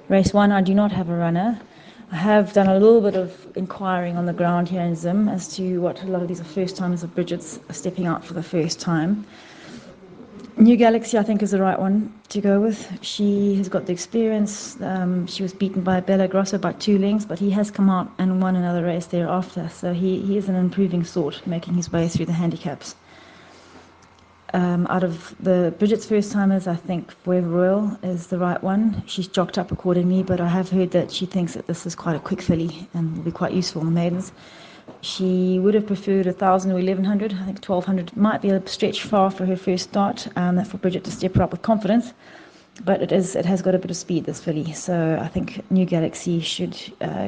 Race 1, I do not have a runner. I have done a little bit of inquiring on the ground here in Zim as to what a lot of these are first timers of Bridget's stepping out for the first time. New Galaxy, I think, is the right one to go with. She has got the experience. She was beaten by Bella Grosso by 2 lengths, but he has come out and won another race thereafter. So he is an improving sort, making his way through the handicaps. Out of the Bridget's first timers, I think Borrowdale is the right one. She's jocked up accordingly, but I have heard that she thinks that this is quite a quick filly and will be quite useful in the maidens. She would have preferred 1,000 or 1,100. I think 1,200 might be a stretch far for her first start. That's for Bridget to step her up with confidence. But it has got a bit of speed, this filly. So I think New Galaxy should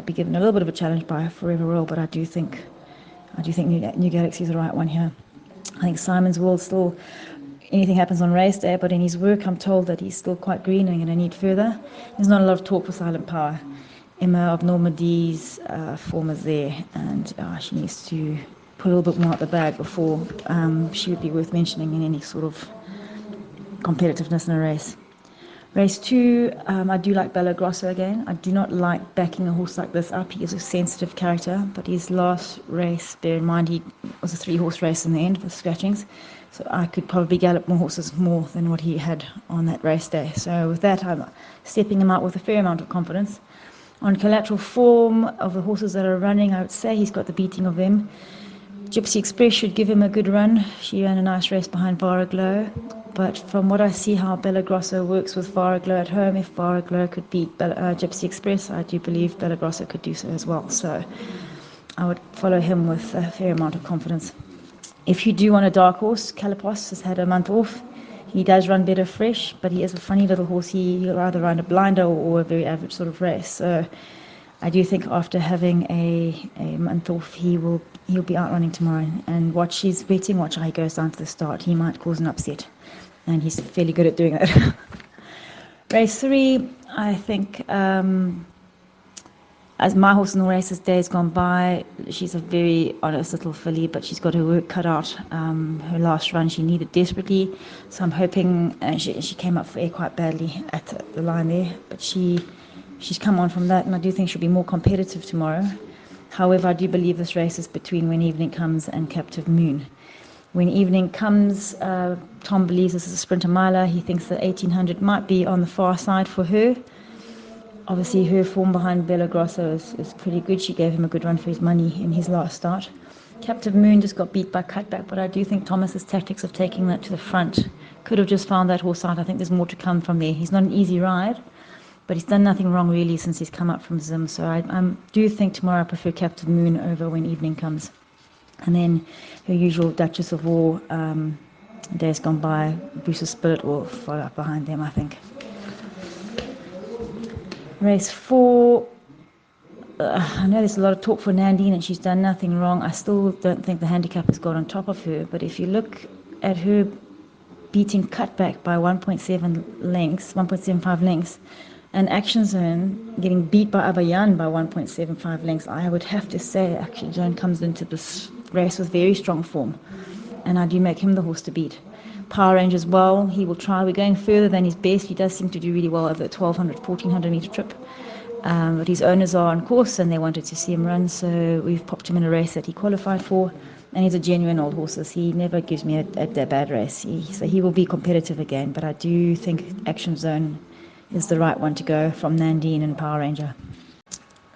be given a little bit of a challenge by Forever Royal. But I do think New Galaxy is the right one here. I think Simon's World still, anything happens on race day, but in his work I'm told that he's still quite green and going to need further. There's not a lot of talk for Silent Power. Emma of Normandy's form is there, and she needs to put a little bit more out the bag before she would be worth mentioning in any sort of competitiveness in a race. Race 2, I do like Bella Grosso again. I do not like backing a horse like this up. He is a sensitive character, but his last race, bear in mind, he was a 3-horse race in the end with scratchings. So I could probably gallop more horses more than what he had on that race day. So with that, I'm stepping him out with a fair amount of confidence. On collateral form of the horses that are running, I would say he's got the beating of them. Gypsy Express should give him a good run. She ran a nice race behind Borrowdale. But from what I see how Bella Grosso works with Borrowdale at home, if Borrowdale could beat Gypsy Express, I do believe Bella Grosso could do so as well. So I would follow him with a fair amount of confidence. If you do want a dark horse, Calipos has had a month off. He does run better fresh, but he is a funny little horse. He'll either run a blinder or a very average sort of race. So I do think after having a month off, he'll be out running tomorrow. And watch his betting, watch how he goes down to the start. He might cause an upset, and he's fairly good at doing that. Race 3, I think, as my horse in the race as days gone by, she's a very honest little filly, but she's got her work cut out. Her last run she needed desperately, so I'm hoping she came up for air quite badly at the line there, but she's come on from that, and I do think she'll be more competitive tomorrow. However, I do believe this race is between When Evening Comes and Captive Moon. When Evening Comes, Tom believes this is a sprinter miler. He thinks that 1,800 might be on the far side for her. Obviously, her form behind Bella Grosso is pretty good. She gave him a good run for his money in his last start. Captive Moon just got beat by Cutback, but I do think Thomas's tactics of taking that to the front could have just found that horse out. I think there's more to come from there. He's not an easy ride, but he's done nothing wrong really since he's come up from Zim. So I do think tomorrow I prefer Captive Moon over When Evening Comes. And then her usual Duchess of War, days gone by, Bruce's Spirit will follow up behind them, I think. Race 4, I know there's a lot of talk for Nandine and she's done nothing wrong. I still don't think the handicap has got on top of her, but if you look at her beating Cutback by 1.75 lengths, and Action Zone getting beat by Abayan by 1.75 lengths, I would have to say Action Zone comes into this race with very strong form, and I do make him the horse to beat. Power Range as well, he will try. We're going further than his best. He does seem to do really well over the 1,200, 1,400 metre trip. But his owners are on course and they wanted to see him run, so we've popped him in a race that he qualified for. And he's a genuine old horse. He never gives me a bad race. So he will be competitive again. But I do think Action Zone is the right one to go from Nandine and Power Ranger.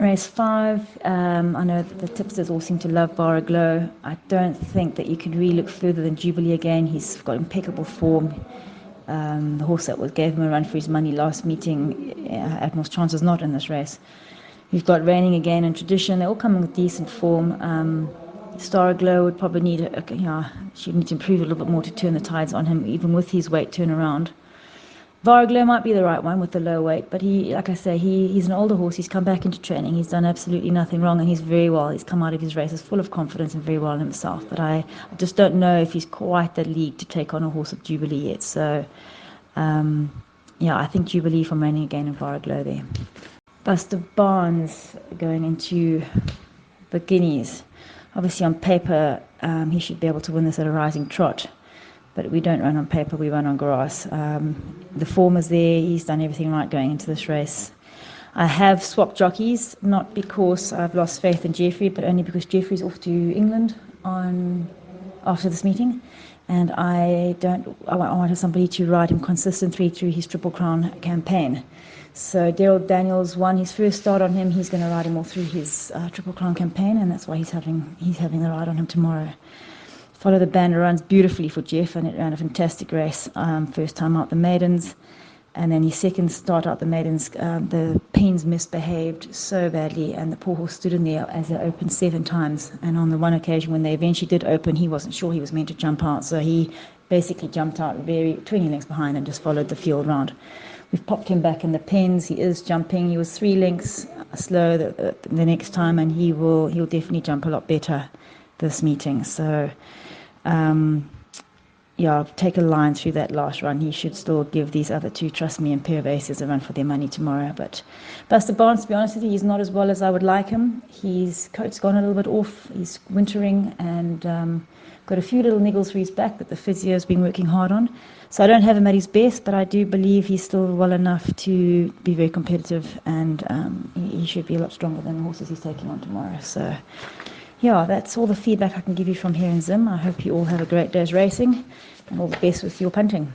Race 5, I know that the tipsters all seem to love Borrowdale. I don't think that you can really look further than Jubilee again. He's got impeccable form. The horse that gave him a run for his money last meeting, Admiral's Chance is not in this race. You've got Reigning Again and Tradition. They're all coming with decent form. Star Glow would probably need, she'd need to improve a little bit more to turn the tides on him, even with his weight turnaround. Borrowdale might be the right one with the low weight, but he, like I say, he's an older horse. He's come back into training. He's done absolutely nothing wrong, and he's very well. He's come out of his races full of confidence and very well in himself. But I just don't know if he's quite that league to take on a horse of Jubilee yet. So, I think Jubilee from Reigning Again and Borrowdale there. Buster Barnes going into the Guineas. Obviously, on paper, he should be able to win this at a rising trot. But we don't run on paper, we run on grass. The form is there, he's done everything right going into this race. I have swapped jockeys, not because I've lost faith in Jeffrey, but only because Jeffrey's off to England after this meeting, and I wanted somebody to ride him consistently through his Triple Crown campaign. So Daryl Daniels won his first start on him. He's going to ride him all through his Triple Crown campaign, and that's why he's having the ride on him tomorrow. Follow the Banner runs beautifully for Jeff, and it ran a fantastic race. First time out the maidens, and then his second start out the maidens, the pins misbehaved so badly, and the poor horse stood in there as they opened 7 times. And on the one occasion when they eventually did open, he wasn't sure he was meant to jump out, so he basically jumped out 20 lengths behind and just followed the field round. We've popped him back in the pens. He is jumping. He was 3 lengths slow the next time, and he'll definitely jump a lot better this meeting. So take a line through that last run. He should still give these other 2, Trust Me and Pair of Aces, a run for their money tomorrow. But Buster Barnes, to be honest with you, he's not as well as I would like him. His coat's gone a little bit off. He's wintering and got a few little niggles through his back that the physio has been working hard on. So I don't have him at his best, but I do believe he's still well enough to be very competitive, and he should be a lot stronger than the horses he's taking on tomorrow. So yeah, that's all the feedback I can give you from here in Zim. I hope you all have a great day's racing, and all the best with your punting.